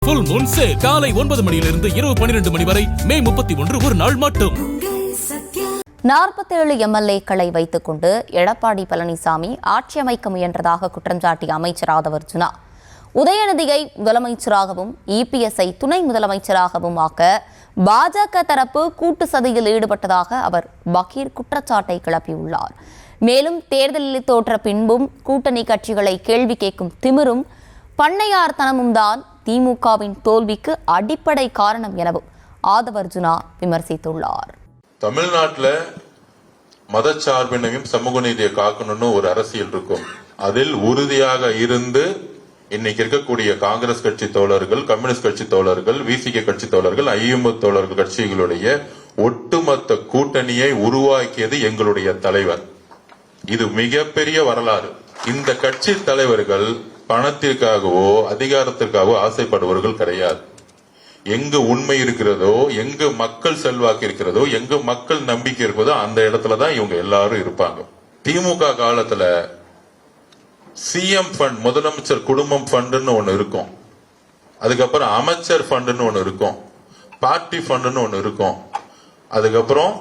Full Moon sale காலை 9 மணியிலிருந்து இரவு 12 மணி வரை மே 31 ஒரு நாள் மட்டும். 47 எம்எல்ஏக்களை வைத்துக் கொண்டு எடப்பாடி பழனிசாமி ஆட்சி அமைக்க முயன்றதாக குற்றம் சாட்டிய அமைச்சர் ஆதவர்ஜுனா, உதயநிதியை முதலமைச்சராகவும் இபிஎஸ்ஐ துணை முதலமைச்சராகவும் ஆக்க பாஜக தரப்பு கூட்டு சதியில் ஈடுபட்டதாக அவர் பகீர் குற்றச்சாட்டை கிளப்பியுள்ளார். மேலும் தேர்தலில் தோற்ற பின்பும் கூட்டணி கட்சிகளை கேள்வி கேட்கும் திமிரும் பண்ணையார்த்தனமும் தான் திமுகவின் தோல்விக்கு அடிப்படை காரணம் எனவும் ஆதவர்ஜுனா விமர்சித்துள்ளார். தமிழ்நாட்டில் மதச்சார்பினையும் சமூக நீதியை காக்கணும்னு ஒரு அரசியல் இருக்கும். அதில் உறுதியாக இருந்து இன்னைக்கு இருக்கக்கூடிய காங்கிரஸ் கட்சி தோழர்கள், கம்யூனிஸ்ட் கட்சி தோழர்கள், விசிகே கட்சி தோழர்கள், ஐஎம்ஓ தோழர்கள் கட்சிகளுடைய ஒட்டுமொத்த கூட்டணியை உருவாக்கியது எங்களுடைய தலைவர். இது மிகப்பெரிய வரலாறு. இந்த கட்சி தலைவர்கள் பணத்திற்காகவோ அதிகாரத்திற்காகவோ ஆசைப்படுபவர்கள் கிடையாது. எங்கு உண்மை இருக்கிறதோ, எங்கு மக்கள் செல்வாக்கு இருக்கிறதோ, எங்கு மக்கள் நம்பிக்கை இருக்கிறதோ அந்த இடத்துலதான் இவங்க எல்லாரும் இருப்பாங்க. திமுக காலத்துல சிஎம் ஃபண்ட், முதலமைச்சர் குடும்பம் ஃபண்டுன்னு ஒண்ணு இருக்கும். அதுக்கப்புறம் அமைச்சர் ஃபண்டுன்னு ஒண்ணு இருக்கும். பார்ட்டி ஃபண்டுன்னு ஒண்ணு இருக்கும். அதுக்கப்புறம்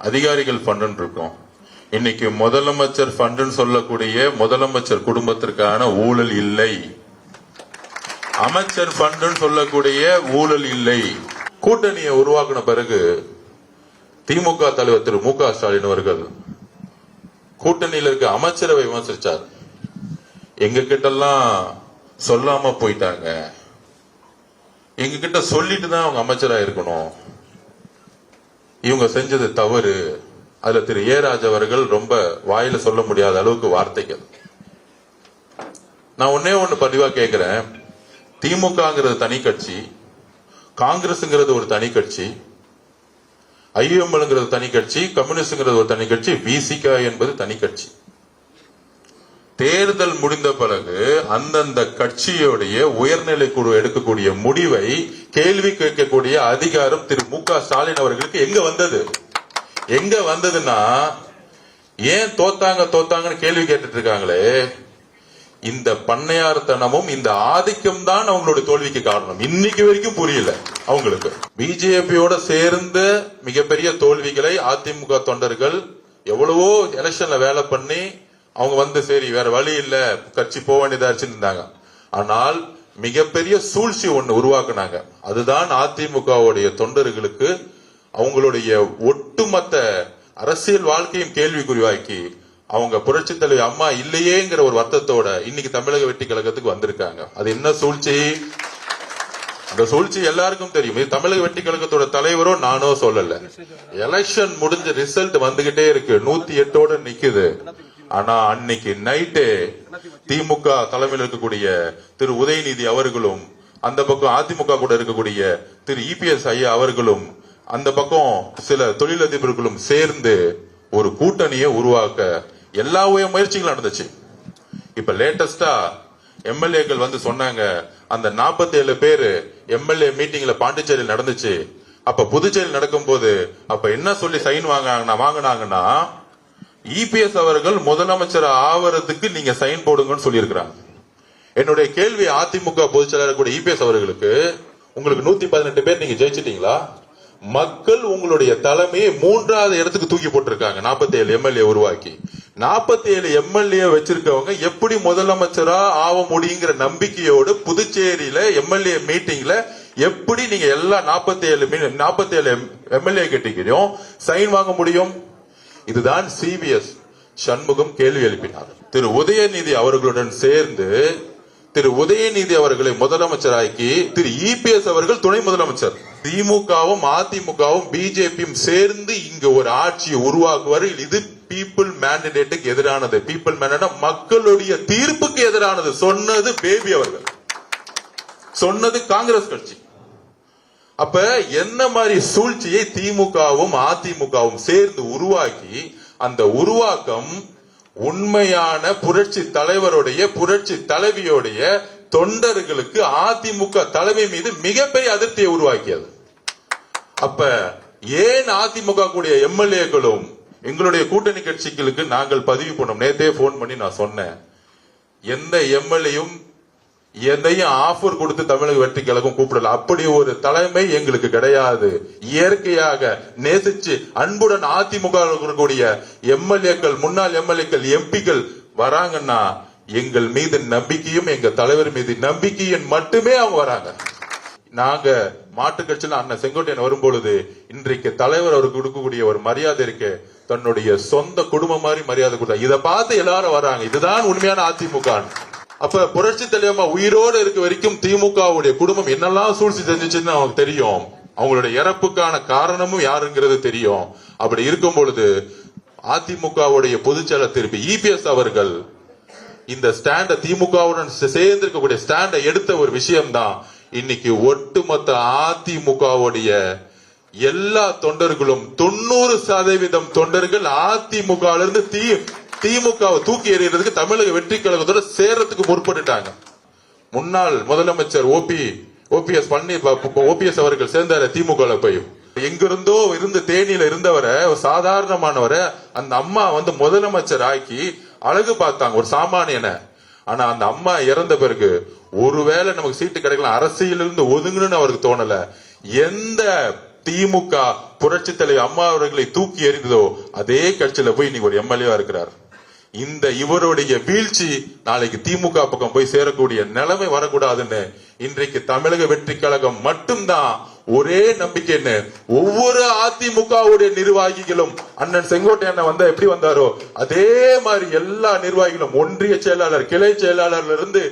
அதிகாரிகள் ஃபண்டுன்னு இருக்கும். இன்னைக்கு முதலமைச்சர் ஃபண்டுன்னு சொல்லக்கூடிய முதலமைச்சர் குடும்பத்திற்கான ஊழல் இல்லை. அமைச்சர் ஃபண்டுன்னு சொல்லக்கூடிய ஊழல் இல்லை. கூட்டணியை உருவாக்கின பிறகு திமுக தலைவர் திரு மு க ஸ்டாலின் அவர்கள் கூட்டணியில் இருக்க அமைச்சரவை விமர்சிச்சார். எங்க கிட்ட எல்லாம் சொல்லாம போயிட்டாங்க, எங்க கிட்ட சொல்லிட்டு தான் அவங்க அமைச்சரா இருக்கணும், இவங்க செஞ்சது தவறு. அதுல திரு ஏ ராஜ் அவர்கள் ரொம்ப வாயில சொல்ல முடியாத அளவுக்கு வார்த்தைகள். நான் ஒன்னே ஒண்ணு பதிவா கேட்கிறேன். திமுகங்கிறது தனி கட்சி, காங்கிரஸ்ங்கிறது ஒரு தனி கட்சி, ஐஎம்எல்ங்கிறது தனி கட்சி, கம்யூனிஸ்ட்ங்கிறது ஒரு தனி கட்சி, விசிக என்பது தனி கட்சி. தேர்தல் முடிந்த பிறகு அந்தந்த கட்சியுடைய உயர்நிலை குழு எடுக்கக்கூடிய முடிவை கேள்வி கேட்கக்கூடிய அதிகாரம் திரு மு க ஸ்டாலின் அவர்களுக்கு எங்க வந்தது? எங்க வந்ததுன்னா, ஏன் தோத்தாங்கன்னு கேள்வி கேட்டுட்டு இருக்காங்களே, இந்த பண்ணையார்த்தனமும் இந்த ஆதிக்கம் தான் அவங்களுடைய தோல்விக்கு காரணம். இன்னைக்கு வரைக்கும் புரியல அவங்களுக்கு. பிஜேபியோட சேர்ந்த மிகப்பெரிய தோல்விகளை அதிமுக தொண்டர்கள் எவ்வளவோ எலெக்ஷன்ல வேலை பண்ணி அவங்க சரி வேற வழி இல்ல கட்சி போக வேண்டியதாச்சுன்னு இருந்தாங்க. ஆனால் மிகப்பெரிய சூழ்ச்சி ஒண்ணு உருவாக்குனாங்க. அதுதான் அதிமுகவுடைய தொண்டர்களுக்கு அவங்களுடைய ஒட்டுமொத்த அரசியல் வாழ்க்கையும் கேள்விக்குறிவாக்கி அவங்க புரட்சி தலைவி அம்மா இல்லையேங்கிற ஒரு வருத்தத்தோட இன்னைக்கு தமிழக வெற்றி கழகத்துக்கு வந்திருக்காங்க. அது என்ன சூழ்ச்சி? அந்த சூழ்ச்சி எல்லாருக்கும் தெரியும். இது தமிழக வெற்றி கழகத்தோட தலைவரோ நானோ சொல்லல. எலெக்ஷன் முடிஞ்ச ரிசல்ட் வந்துகிட்டே இருக்கு, 108 நிக்குது. ஆனா அன்னைக்கு நைட்டு திமுக தலைமையில் இருக்கக்கூடிய திரு உதயநிதி அவர்களும், அந்த பக்கம் அதிமுக கூட இருக்கக்கூடிய திரு இபிஎஸ் ஐயா அவர்களும், அந்த பக்கம் சில தொழிலதிபர்களும் சேர்ந்து ஒரு கூட்டணியை உருவாக்க எல்லா முயற்சிகளும் நடந்துச்சு. இப்ப லேட்டஸ்டா எம்எல்ஏக்கள் சொன்னாங்க, அந்த 47 பேரு எம்எல்ஏ மீட்டிங்ல பாண்டிச்சேரியில் நடந்துச்சு. அப்ப புதுச்சேரியில் நடக்கும் போது அப்ப என்ன சொல்லி சைன் வாங்கினாங்கன்னா, இபிஎஸ் அவர்கள் முதலமைச்சர் ஆவறதுக்கு நீங்க சைன் போடுங்கன்னு சொல்லி இருக்கிறாங்க. என்னுடைய கேள்வி அதிமுக பொதுச் செயலாளர் கூட இபிஎஸ் அவர்களுக்கு, உங்களுக்கு 118 பேர் நீங்க ஜெயிச்சிட்டீங்களா? மக்கள் உங்களுடைய தலைமையை 3வது இடத்துக்கு தூக்கி போட்டிருக்காங்க. 47 எம்எல்ஏ உருவாக்கி 47 எம்எல்ஏ வச்சிருக்கவங்க எப்படி முதலமைச்சரா ஆக முடியுங்கிற நம்பிக்கையோடு புதுச்சேரியில எம்எல்ஏ மீட்டிங்ல எப்படி நீங்க எல்லா 47 எம்எல்ஏ கிட்டயும் சைன் வாங்க முடியும்? இதுதான் சிபிஎஸ் சண்முகம் கேள்வி எழுப்பினார். திரு உதயநிதி அவர்களுடன் சேர்ந்து திரு உதயநிதி அவர்களை முதலமைச்சராக்கி திரு இபிஎஸ் அவர்கள் துணை முதலமைச்சர். திமுகவும் அதிமுகவும் பிஜேபியும் சேர்ந்து இங்க ஒரு ஆட்சியை உருவாக்குவார்கள். இது பீப்புள் மேண்டேட்டுக்கு எதிரானது. பீப்புள் மேண்டேட் மக்களுடைய தீர்ப்புக்கு எதிரானது. சொன்னது பேபி அவர்கள், சொன்னது காங்கிரஸ் கட்சி. அப்ப என்ன மாதிரி சூழ்ச்சியை திமுகவும் அதிமுகவும் சேர்ந்து உருவாக்கி, அந்த உருவாக்கம் உண்மையான புரட்சி தலைவருடைய புரட்சி தலைவியோடைய தொண்டர்களுக்கு அதிமுக தலைமை மீது மிகப்பெரிய அதிருப்தியை உருவாக்கியது. அப்ப ஏன் அதிமுக கூடிய எம்எல்ஏக்களும் எங்களுடைய கூட்டணி கட்சிகளுக்கு நாங்கள் பதிவு பண்ணோம். நேத்தே போன் பண்ணி நான் சொன்னேன், எந்த எம்எல்ஏயும் எதையும் ஆஃபர் கொடுத்து தமிழக வெற்றி கழகம் கூப்பிடல. அப்படி ஒரு தலைமை எங்களுக்கு கிடையாது. இயற்கையாக நேசிச்சு அன்புடன் அதிமுக இருக்கக்கூடிய எம்எல்ஏக்கள், முன்னாள் எம்எல்ஏக்கள், எம்பிக்கள் வராங்கன்னா எங்கள் மீது நம்பிக்கையும் எங்க தலைவர் மீது நம்பிக்கையும் மட்டுமே அவங்க வராங்க. நாங்க மாற்று கட்சியில அண்ணன் செங்கோட்டையன் வரும்பொழுது இன்றைக்கு தலைவர் அவருக்கு கொடுக்கக்கூடிய ஒரு மரியாதை இருக்கு, தன்னுடைய சொந்த குடும்பம் மாதிரி மரியாதை கொடுத்தாங்க. இதை பார்த்து எல்லாரும் வராங்க. இதுதான் உண்மையான அதிமுக. அப்ப புரட்சி தலைவமா உயிரோடு இருக்க வரைக்கும் திமுகவுடைய குடும்பம் என்னெல்லாம் சூழ்ச்சி செஞ்சுச்சுன்னு அவங்களுக்கு தெரியும். அவங்களுடைய இறப்புக்கான காரணமும் யாருங்கிறது தெரியும். அப்படி இருக்கும் பொழுது அதிமுகவுடைய பொதுச்செயலர் திருப்பி இபிஎஸ் அவர்கள் இந்த ஸ்டாண்ட திமுகவுடன் சேர்ந்து இருக்கக்கூடிய ஸ்டாண்ட எடுத்த ஒரு விஷயம்தான் இன்னைக்கு ஒட்டுமொத்த அதிமுகவுடைய எல்லா தொண்டர்களும் 90% தொண்டர்கள் அதிமுக இருந்து திமுகவை தூக்கி எறியறதுக்கு தமிழக வெற்றி கழகத்தோட சேர்றதுக்கு முற்பட்டுட்டாங்க. முன்னாள் முதலமைச்சர் ஓபிஎஸ் அவர்கள் சேர்ந்தாரு திமுக போய். எங்கிருந்தோ இருந்து தேனியில இருந்தவரை, சாதாரணமானவரை அந்த அம்மா முதலமைச்சர் ஆக்கி அழகு பார்த்தாங்க, ஒரு சாமானியன. ஆனா அந்த அம்மா இறந்த பிறகு ஒருவேளை நமக்கு சீட்டு கிடைக்கலாம், அரசியலிருந்து ஒதுங்கணும்னு அவருக்கு தோணல. எந்த திமுக புரட்சி தலைவர் அம்மா அவர்களை தூக்கி எறிந்ததோ அதே கட்சியில போய் இன்னைக்கு ஒரு எம்எல்ஏவா இருக்கிறார். இந்த இவருடைய வீழ்ச்சி நாளைக்கு திமுக பக்கம் போய் சேரக்கூடிய நிலைமை வரக்கூடாதுன்னு இன்றைக்கு தமிழக வெற்றி கழகம் மட்டும்தான் ஒரே நம்பிக்கைன்னு ஒவ்வொரு அதிமுகவுடைய நிர்வாகிகளும் அண்ணன் செங்கோட்டையன் வந்தா எப்படி வந்தாரோ அதே மாதிரி எல்லா நிர்வாகிகளும், ஒன்றிய செயலாளர், கிளை செயலாளர்ல இருந்து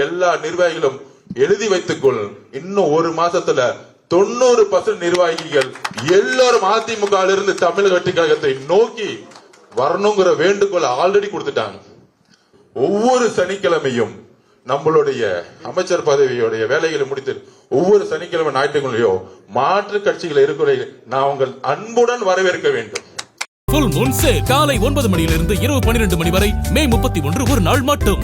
எல்லா நிர்வாகிகளும் எழுதி வைத்துக்கொள். இன்னும் ஒரு மாசத்துல 90% நிர்வாகிகள் எல்லாரும் அதிமுக இருந்து தமிழக வெற்றி கழகத்தை நோக்கி வரணுங்கிற வேண்டுகோள் ஆல்ரெடி கொடுத்துட்டாங்க. ஒவ்வொரு சனிக்கிழமையும் நம்மளுடைய அமைச்சர் பதவியுடைய வேலைகளை முடித்து ஒவ்வொரு சனிக்கிழமை ஞாயிற்றுக்கிழமையோ மாற்று கட்சிகள் இருக்கிற நான் உங்கள் அன்புடன் வரவேற்க வேண்டும். ஃபுல் மூன் சேல் காலை 9 மணியிலிருந்து இரவு 12 மணி வரை மே 31 ஒரு நாள் மட்டும்.